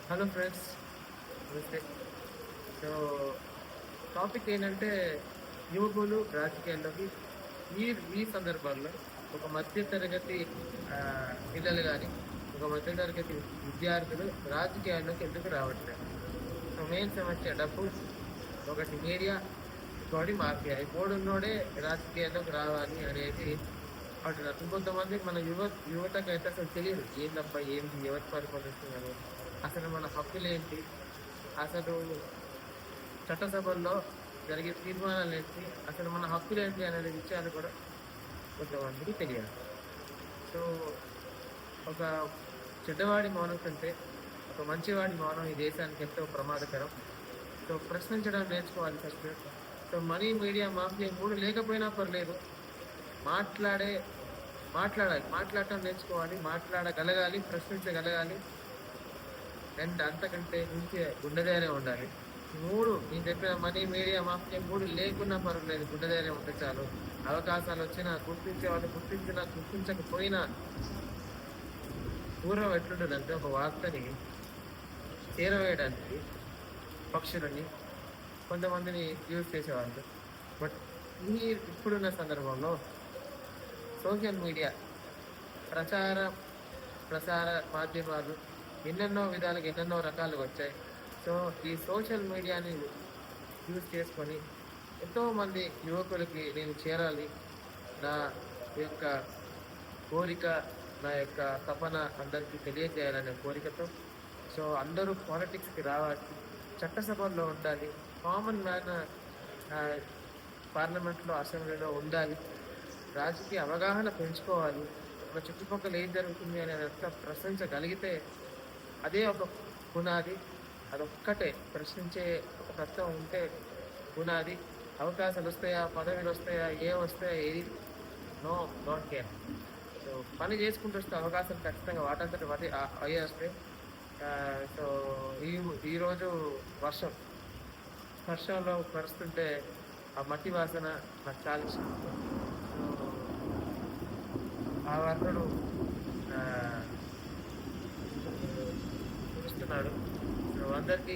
Hello friends, నమస్తే. So topic ఏంటంటే యువకులు రాజకీయాల్లోకి ఈ ఈ సందర్భాల్లో ఒక మధ్య తరగతి పిల్లలు కానీ, ఒక మధ్య తరగతి విద్యార్థులు రాజకీయాల్లోకి ఎందుకు రావట్లేదు? సో మెయిన్ సమస్య డబ్బు, ఒకటి మీడియా, ఇంకోటి మాఫియా. ఈ మూడున్నోడే రాజకీయాల్లోకి రావాలి అనేది అంటున్నారు. ఇంకొంతమంది మన యువతకైతే అసలు తెలియదు ఏందబ్బా, ఏంటి ఎవరు పరిపాలిస్తున్నారు, అసలు మన హక్కులేంటి, అసలు చట్టసభల్లో జరిగే తీర్మానాలు ఏంటి, అసలు మన హక్కులేంటి అనే విషయాలు కూడా కొంతమందికి తెలియదు. సో ఒక చెడ్డవాడి మౌనం కంటే ఒక మంచివాడి మౌనం ఈ దేశానికి ఎంతో ప్రమాదకరం. సో ప్రశ్నించడం నేర్చుకోవాలి first. So money, media, mafia మూడు లేకపోయినా పర్లేదు, మాట్లాడే మాట్లాడాలి, మాట్లాడటం నేర్చుకోవాలి, మాట్లాడగలగాలి, ప్రశ్నించగలగాలి. అండ్ అంతకంటే మించి గుండె ఉండాలి. మూడు నేను చెప్పిన మనీ, మీడియా, మాఫియా మూడు లేకున్నా పర్వాలేదు, గుండె ఉంటే చాలు. అవకాశాలు వచ్చినా గుర్తించే వాళ్ళు గుర్తించినా గుర్తించకపోయినా పూర్వం ఎట్లుంటుందంటే ఒక వార్తని చేరవేయడానికి పక్షులని కొంతమందిని యూజ్ చేసేవాళ్ళు. బట్ ఈ ఇప్పుడున్న సందర్భంలో సోషల్ మీడియా, ప్రచార ప్రసార మాధ్యమాలు ఎన్నెన్నో విధాలుగా ఎన్నెన్నో రకాలుగా వచ్చాయి. సో ఈ సోషల్ మీడియాని యూజ్ చేసుకొని ఎంతోమంది యువకులకి నేను చేరాలి, నా యొక్క కోరిక, నా యొక్క తపన అందరికీ తెలియజేయాలనే కోరికతో సో అందరూ పాలిటిక్స్కి రావాలి, చట్టసభల్లో ఉండాలి, కామన్ మ్యాన్ పార్లమెంట్లో, అసెంబ్లీలో ఉండాలి, రాజకీయ అవగాహన పెంచుకోవాలి, మన చుట్టుపక్కల ఏం జరుగుతుంది అనేది ప్రశ్నించగలిగితే అదే ఒక పునాది. అదొక్కటే ప్రశ్నించే ఒక తత్వం ఉంటే పునాది. అవకాశాలు వస్తాయా, పదవులు వస్తాయా, వస్తాయా, ఏది డోంట్ కేర్. సో పని చేసుకుంటూ వస్తే అవకాశాలు ఖచ్చితంగా వాటంతటి అయ్యే వస్తాయి. సో ఈరోజు వర్షంలో పరుస్తుంటే ఆ మట్టి వాసన నాకు చాలా ఇష్టం. ఆ వర్షుడు కురుస్తున్నాడు. సో అందరికీ